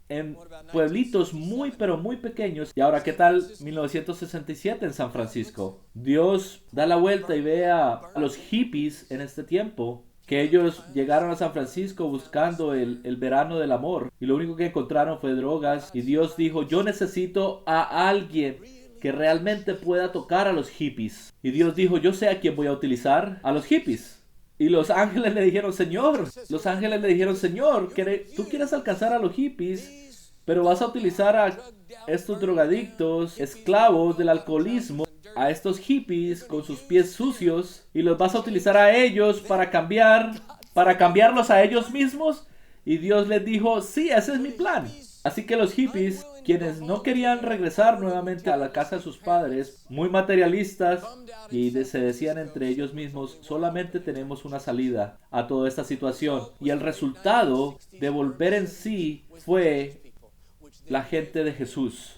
en pueblitos pero muy pequeños. Y ahora, ¿qué tal 1967 en San Francisco? Dios da la vuelta y ve a los hippies en este tiempo, que ellos llegaron a San Francisco buscando el verano del amor, y lo único que encontraron fue drogas. Y Dios dijo, yo necesito a alguien que realmente pueda tocar a los hippies. Y Dios dijo, yo sé a quién voy a utilizar, a los hippies. Y los ángeles le dijeron, Señor, tú quieres alcanzar a los hippies, pero vas a utilizar a estos drogadictos, esclavos del alcoholismo, a estos hippies con sus pies sucios, y los vas a utilizar a ellos para cambiarlos a ellos mismos. Y Dios les dijo, sí, ese es mi plan. Así que los hippies, quienes no querían regresar nuevamente a la casa de sus padres, muy materialistas, y se decían entre ellos mismos, solamente tenemos una salida a toda esta situación. Y el resultado de volver en sí fue la gente de Jesús.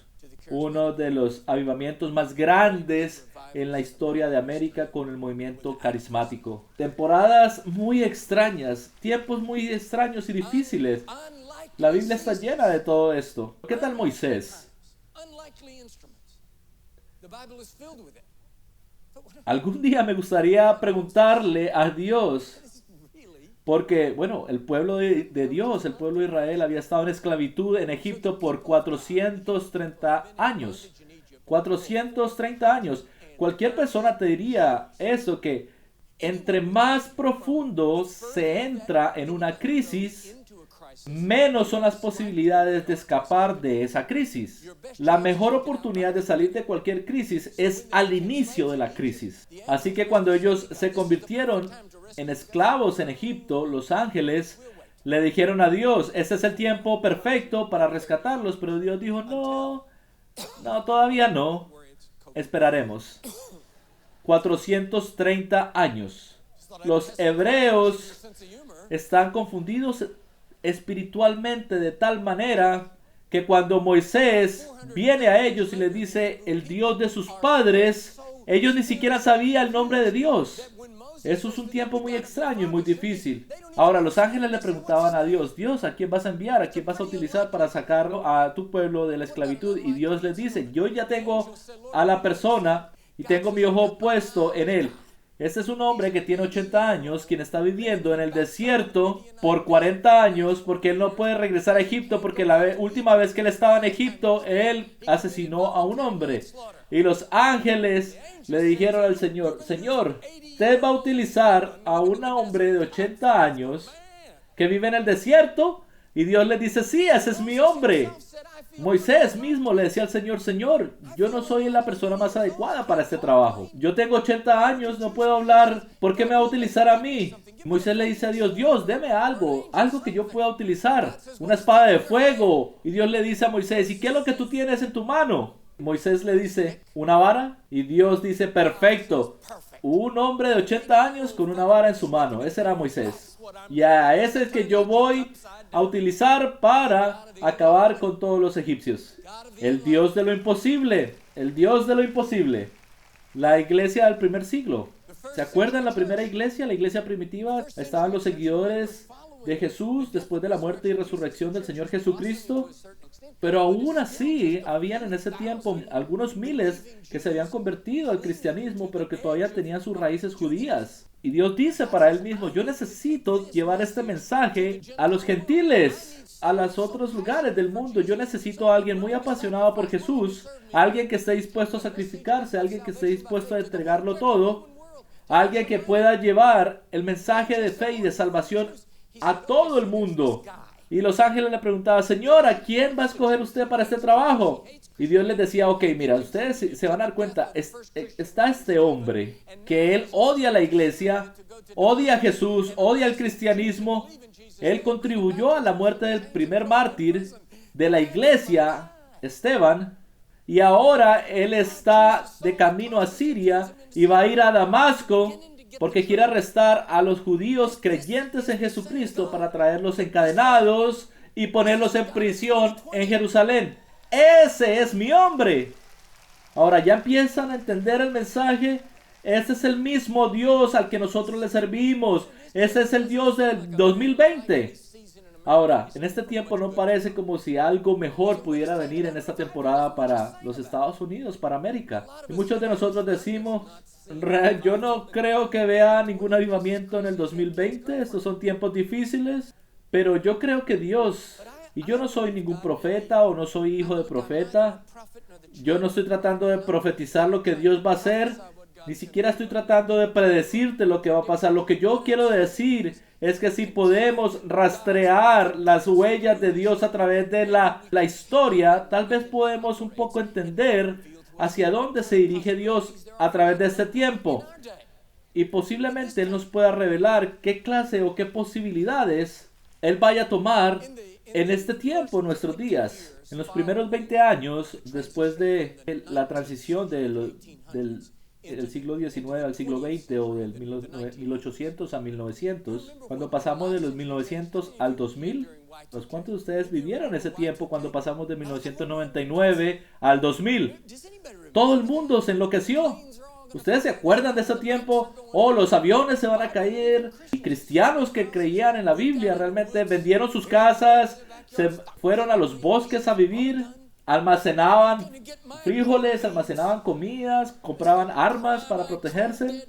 Uno de los avivamientos más grandes en la historia de América con el movimiento carismático. Temporadas muy extrañas, tiempos muy extraños y difíciles. La Biblia está llena de todo esto. ¿Qué tal Moisés? Algún día me gustaría preguntarle a Dios, porque, bueno, el pueblo de Dios, el pueblo de Israel, había estado en esclavitud en Egipto por 430 años. 430 años. Cualquier persona te diría eso, que entre más profundo se entra en una crisis, menos son las posibilidades de escapar de esa crisis. La mejor oportunidad de salir de cualquier crisis es al inicio de la crisis. Así que cuando ellos se convirtieron en esclavos en Egipto, los ángeles le dijeron a Dios, ese es el tiempo perfecto para rescatarlos, pero Dios dijo, no, todavía no, esperaremos. 430 años. Los hebreos están confundidos espiritualmente de tal manera que cuando Moisés viene a ellos y les dice el Dios de sus padres, ellos ni siquiera sabían el nombre de Dios. Eso es un tiempo muy extraño y muy difícil. Ahora, los ángeles le preguntaban a Dios, Dios, ¿a quién vas a enviar? ¿A quién vas a utilizar para sacar a tu pueblo de la esclavitud? Y Dios les dice, yo ya tengo a la persona y tengo mi ojo puesto en él. Este es un hombre que tiene 80 años, quien está viviendo en el desierto por 40 años, porque él no puede regresar a Egipto, porque la última vez que él estaba en Egipto, él asesinó a un hombre. Y los ángeles le dijeron al Señor, Señor, usted va a utilizar a un hombre de 80 años que vive en el desierto. Y Dios le dice, sí, ese es mi hombre. Moisés mismo le decía al Señor, Señor, yo no soy la persona más adecuada para este trabajo. Yo tengo 80 años, no puedo hablar. ¿Por qué me va a utilizar a mí? Moisés le dice a Dios, Dios, deme algo que yo pueda utilizar. Una espada de fuego. Y Dios le dice a Moisés, ¿y qué es lo que tú tienes en tu mano? Moisés le dice, ¿una vara? Y Dios dice, perfecto. Un hombre de 80 años con una vara en su mano. Ese era Moisés. Y a ese es que yo voy a utilizar para acabar con todos los egipcios. El Dios de lo imposible. El Dios de lo imposible. La iglesia del primer siglo. ¿Se acuerdan la primera iglesia? La iglesia primitiva. Estaban los seguidores de Jesús después de la muerte y resurrección del Señor Jesucristo. Pero aún así, habían en ese tiempo algunos miles que se habían convertido al cristianismo, pero que todavía tenían sus raíces judías. Y Dios dice para él mismo, yo necesito llevar este mensaje a los gentiles, a los otros lugares del mundo. Yo necesito a alguien muy apasionado por Jesús, alguien que esté dispuesto a sacrificarse, alguien que esté dispuesto a entregarlo todo, alguien que pueda llevar el mensaje de fe y de salvación a todo el mundo. Y los ángeles le preguntaban, Señor, ¿a quién va a escoger usted para este trabajo? Y Dios les decía, ok, mira, ustedes se van a dar cuenta, está este hombre, que él odia la iglesia, odia a Jesús, odia el cristianismo. Él contribuyó a la muerte del primer mártir de la iglesia, Esteban, y ahora él está de camino a Siria y va a ir a Damasco, porque quiere arrestar a los judíos creyentes en Jesucristo para traerlos encadenados y ponerlos en prisión en Jerusalén. ¡Ese es mi hombre! Ahora ya empiezan a entender el mensaje. Ese es el mismo Dios al que nosotros le servimos. Ese es el Dios del 2020. Ahora, en este tiempo no parece como si algo mejor pudiera venir en esta temporada para los Estados Unidos, para América. Y muchos de nosotros decimos, yo no creo que vea ningún avivamiento en el 2020. Estos son tiempos difíciles. Pero yo creo que Dios, y yo no soy ningún profeta o no soy hijo de profeta. Yo no estoy tratando de profetizar lo que Dios va a hacer. Ni siquiera estoy tratando de predecirte lo que va a pasar. Lo que yo quiero decir es que si podemos rastrear las huellas de Dios a través de la historia, tal vez podemos un poco entender hacia dónde se dirige Dios a través de este tiempo. Y posiblemente Él nos pueda revelar qué clase o qué posibilidades Él vaya a tomar en este tiempo, en nuestros días. En los primeros 20 años, después de la transición del siglo XIX al siglo XX, o del 1800 a 1900, cuando pasamos de los 1900 al 2000, pues ¿cuántos de ustedes vivieron ese tiempo cuando pasamos de 1999 al 2000? Todo el mundo se enloqueció. ¿Ustedes se acuerdan de ese tiempo? Oh, los aviones se van a caer. Y cristianos que creían en la Biblia realmente vendieron sus casas, se fueron a los bosques a vivir, almacenaban frijoles, almacenaban comidas, compraban armas para protegerse.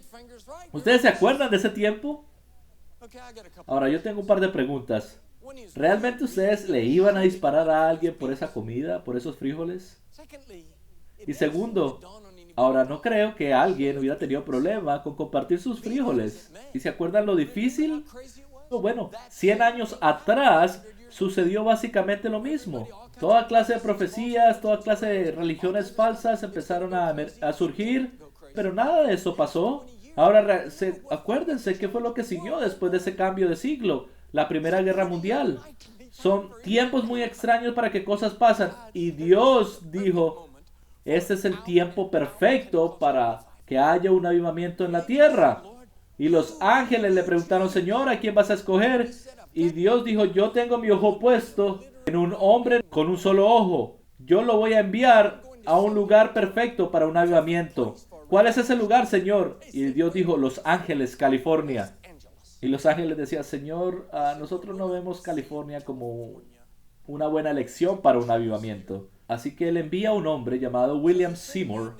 ¿Ustedes se acuerdan de ese tiempo? Ahora, yo tengo un par de preguntas. ¿Realmente ustedes le iban a disparar a alguien por esa comida, por esos frijoles? Y segundo, ahora no creo que alguien hubiera tenido problema con compartir sus frijoles. ¿Y se acuerdan lo difícil? Bueno, 100 años atrás sucedió básicamente lo mismo. Toda clase de profecías, toda clase de religiones falsas empezaron a surgir, pero nada de eso pasó. Ahora, acuérdense qué fue lo que siguió después de ese cambio de siglo, la Primera Guerra Mundial. Son tiempos muy extraños para que cosas pasen. Y Dios dijo, este es el tiempo perfecto para que haya un avivamiento en la tierra. Y los ángeles le preguntaron, Señor, ¿a quién vas a escoger? Y Dios dijo, yo tengo mi ojo puesto en un hombre con un solo ojo. Yo lo voy a enviar a un lugar perfecto para un avivamiento. ¿Cuál es ese lugar, Señor? Y Dios dijo, Los Ángeles, California. Y los ángeles decían, Señor, nosotros no vemos California como una buena elección para un avivamiento. Así que él envía a un hombre llamado William Seymour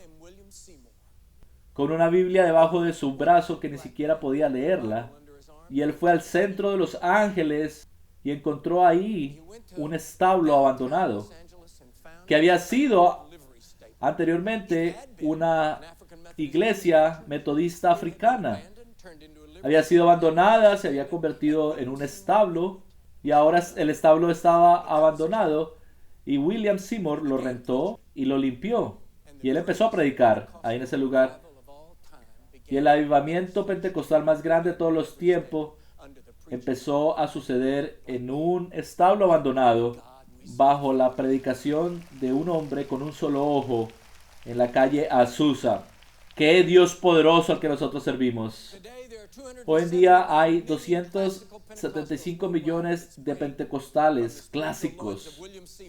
con una Biblia debajo de su brazo que ni siquiera podía leerla. Y él fue al centro de Los Ángeles y encontró ahí un establo abandonado que había sido anteriormente una iglesia metodista africana. Había sido abandonada, se había convertido en un establo y ahora el establo estaba abandonado y William Seymour lo rentó y lo limpió. Y él empezó a predicar ahí en ese lugar. Y el avivamiento pentecostal más grande de todos los tiempos empezó a suceder en un establo abandonado bajo la predicación de un hombre con un solo ojo en la calle Azusa. ¡Qué Dios poderoso al que nosotros servimos! Hoy en día hay 275 millones de pentecostales clásicos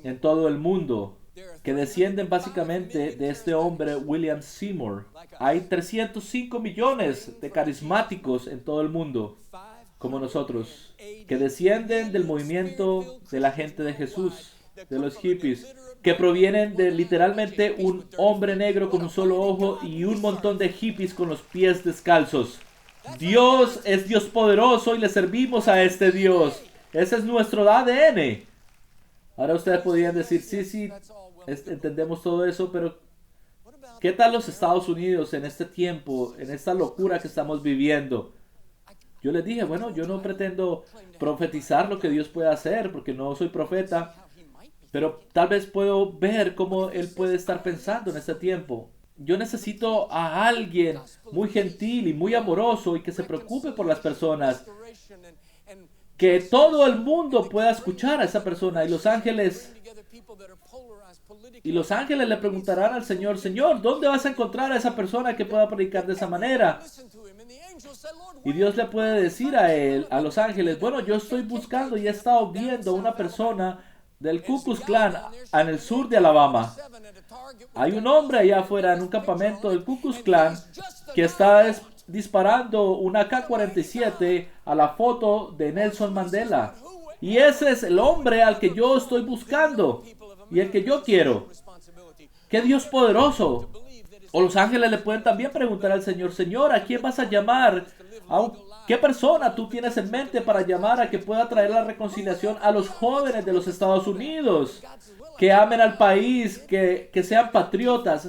en todo el mundo que descienden básicamente de este hombre William Seymour. Hay 305 millones de carismáticos en todo el mundo como nosotros que descienden del movimiento de la gente de Jesús, de los hippies, que provienen de literalmente un hombre negro con un solo ojo y un montón de hippies con los pies descalzos. Dios es Dios poderoso y le servimos a este Dios. Ese es nuestro ADN. Ahora ustedes podrían decir, sí, entendemos todo eso, pero ¿qué tal los Estados Unidos en este tiempo, en esta locura que estamos viviendo? Yo les dije, bueno, yo no pretendo profetizar lo que Dios puede hacer, porque no soy profeta, pero tal vez puedo ver cómo Él puede estar pensando en este tiempo. Yo necesito a alguien muy gentil y muy amoroso y que se preocupe por las personas. Que todo el mundo pueda escuchar a esa persona. Y los ángeles le preguntarán al Señor, Señor, ¿dónde vas a encontrar a esa persona que pueda predicar de esa manera? Y Dios le puede decir a los ángeles, bueno, yo estoy buscando y he estado viendo una persona del Ku Klux Klan en el sur de Alabama. Hay un hombre allá afuera en un campamento del Ku Klux Klan que está disparando una AK-47 a la foto de Nelson Mandela. Y ese es el hombre al que yo estoy buscando y el que yo quiero. ¡Qué Dios poderoso! O los ángeles le pueden también preguntar al Señor, Señor, ¿a quién vas a llamar? ¿Qué persona tú tienes en mente para llamar a que pueda traer la reconciliación a los jóvenes de los Estados Unidos? Que amen al país, que sean patriotas.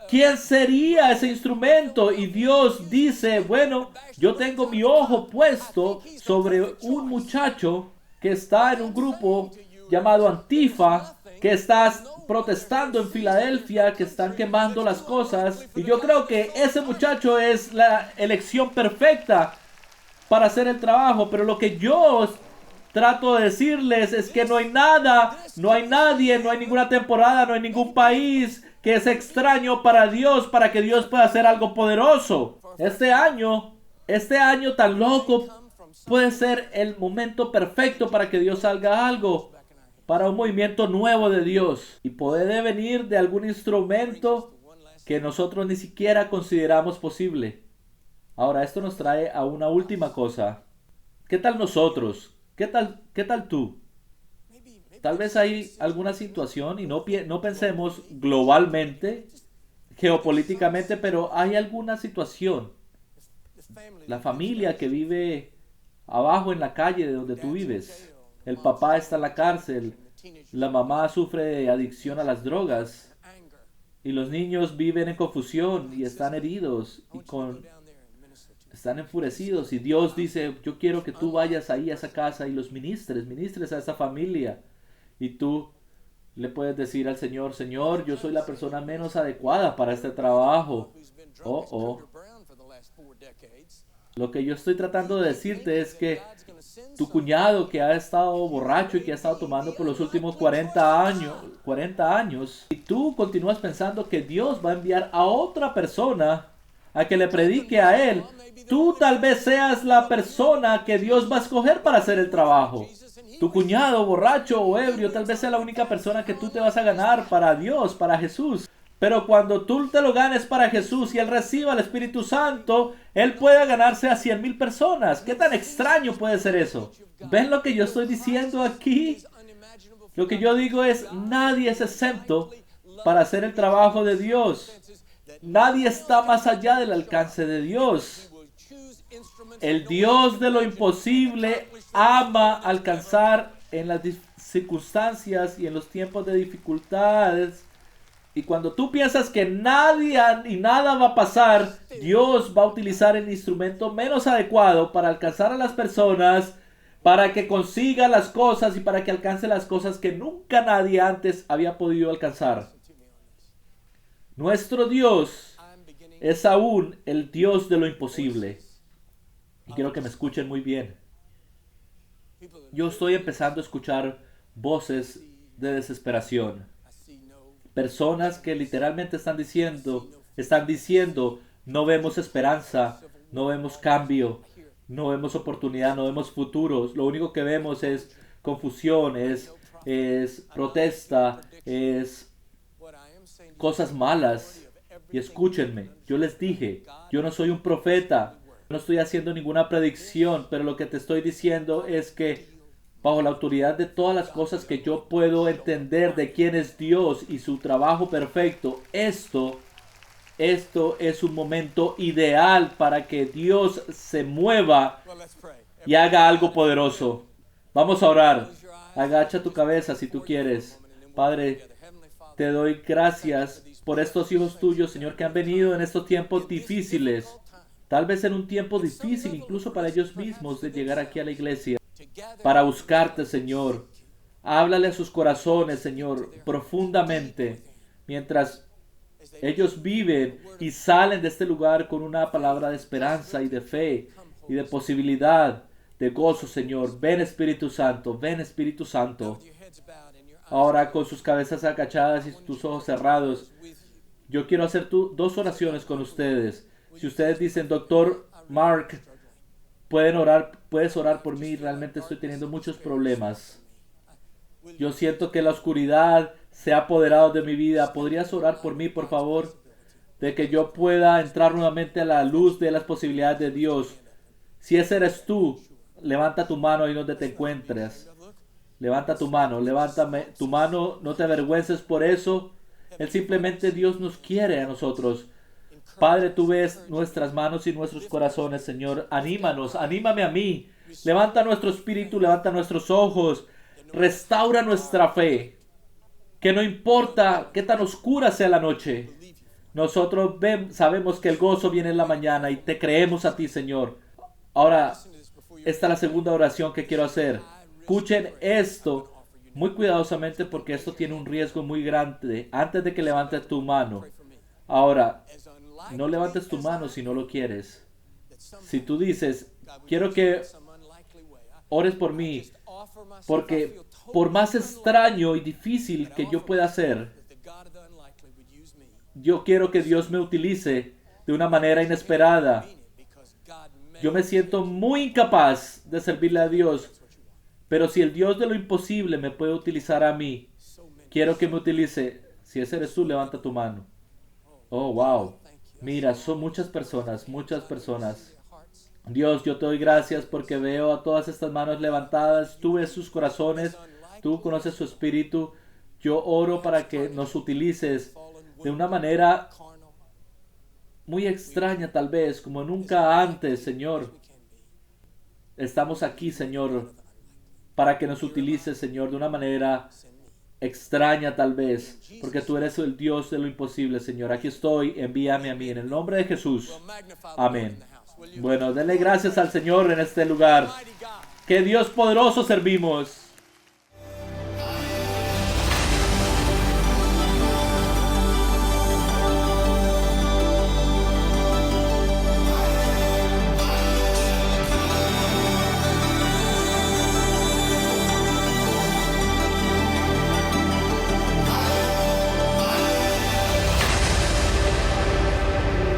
¿Quién sería ese instrumento? Y Dios dice, bueno, yo tengo mi ojo puesto sobre un muchacho que está en un grupo llamado Antifa, que está protestando en Filadelfia, que están quemando las cosas. Y yo creo que ese muchacho es la elección perfecta para hacer el trabajo. Pero lo que yo trato de decirles es que no hay nada, no hay nadie, no hay ninguna temporada, no hay ningún país que es extraño para Dios, para que Dios pueda hacer algo poderoso. Este año tan loco puede ser el momento perfecto para que Dios haga algo, para un movimiento nuevo de Dios. Y puede venir de algún instrumento que nosotros ni siquiera consideramos posible. Ahora, esto nos trae a una última cosa. ¿Qué tal nosotros? ¿Qué tal tú? Tal vez hay alguna situación y no pensemos globalmente, geopolíticamente, pero hay alguna situación. La familia que vive abajo en la calle de donde tú vives. El papá está en la cárcel. La mamá sufre de adicción a las drogas. Y los niños viven en confusión y están heridos y con están enfurecidos y Dios dice, yo quiero que tú vayas ahí a esa casa y los ministres a esa familia. Y tú le puedes decir al Señor, Señor, yo soy la persona menos adecuada para este trabajo. Lo que yo estoy tratando de decirte es que tu cuñado que ha estado borracho y que ha estado tomando por los últimos 40 años, y tú continúas pensando que Dios va a enviar a otra persona a que le predique a él, tú tal vez seas la persona que Dios va a escoger para hacer el trabajo. Tu cuñado borracho o ebrio tal vez sea la única persona que tú te vas a ganar para Dios, para Jesús. Pero cuando tú te lo ganes para Jesús y Él reciba el Espíritu Santo, Él puede ganarse a 100,000 personas. ¿Qué tan extraño puede ser eso? ¿Ven lo que yo estoy diciendo aquí? Lo que yo digo es, nadie es exento para hacer el trabajo de Dios. Nadie está más allá del alcance de Dios. El Dios de lo imposible ama alcanzar en las circunstancias y en los tiempos de dificultades. Y cuando tú piensas que nadie y nada va a pasar, Dios va a utilizar el instrumento menos adecuado para alcanzar a las personas, para que consiga las cosas y para que alcance las cosas que nunca nadie antes había podido alcanzar. Nuestro Dios es aún el Dios de lo imposible. Y quiero que me escuchen muy bien. Yo estoy empezando a escuchar voces de desesperación. Personas que literalmente están diciendo, no vemos esperanza, no vemos cambio, no vemos oportunidad, no vemos futuros. Lo único que vemos es confusión, es protesta, es cosas malas. Y escúchenme, yo les dije, yo no soy un profeta, no estoy haciendo ninguna predicción, pero lo que te estoy diciendo es que bajo la autoridad de todas las cosas que yo puedo entender de quién es Dios y su trabajo perfecto, esto es un momento ideal para que Dios se mueva y haga algo poderoso. Vamos a orar. Agacha tu cabeza si tú quieres. Padre, te doy gracias por estos hijos tuyos, Señor, que han venido en estos tiempos difíciles. Tal vez en un tiempo difícil incluso para ellos mismos de llegar aquí a la iglesia. Para buscarte, Señor. Háblale a sus corazones, Señor, profundamente, mientras ellos viven y salen de este lugar con una palabra de esperanza y de fe y de posibilidad, de gozo, Señor. Ven, Espíritu Santo, ven, Espíritu Santo. Ahora, con sus cabezas agachadas y tus ojos cerrados, yo quiero hacer dos oraciones con ustedes. Si ustedes dicen, Doctor Mark, puedes orar por mí, realmente estoy teniendo muchos problemas. Yo siento que la oscuridad se ha apoderado de mi vida. ¿Podrías orar por mí, por favor? De que yo pueda entrar nuevamente a la luz de las posibilidades de Dios. Si ese eres tú, levanta tu mano ahí donde te encuentres. Levanta tu mano, levántame tu mano, no te avergüences por eso. Simplemente Dios nos quiere a nosotros. Padre, tú ves nuestras manos y nuestros corazones, Señor. Anímanos, anímame a mí. Levanta nuestro espíritu, levanta nuestros ojos. Restaura nuestra fe. Que no importa qué tan oscura sea la noche. Nosotros sabemos que el gozo viene en la mañana y te creemos a ti, Señor. Ahora, esta es la segunda oración que quiero hacer. Escuchen esto muy cuidadosamente porque esto tiene un riesgo muy grande. Antes de que levantes tu mano. Ahora, no levantes tu mano si no lo quieres. Si tú dices, quiero que ores por mí, porque por más extraño y difícil que yo pueda ser, yo quiero que Dios me utilice de una manera inesperada. Yo me siento muy incapaz de servirle a Dios, pero si el Dios de lo imposible me puede utilizar a mí, quiero que me utilice. Si ese eres tú, levanta tu mano. Oh, wow. Mira, son muchas personas, muchas personas. Dios, yo te doy gracias porque veo a todas estas manos levantadas. Tú ves sus corazones, tú conoces su espíritu. Yo oro para que nos utilices de una manera muy extraña tal vez, como nunca antes, Señor. Estamos aquí, Señor, para que nos utilices, Señor, de una manera extraña tal vez, porque tú eres el Dios de lo imposible, Señor. Aquí estoy, envíame a mí en el nombre de Jesús. Amén. Bueno, denle gracias al Señor en este lugar. ¡Qué Dios poderoso servimos!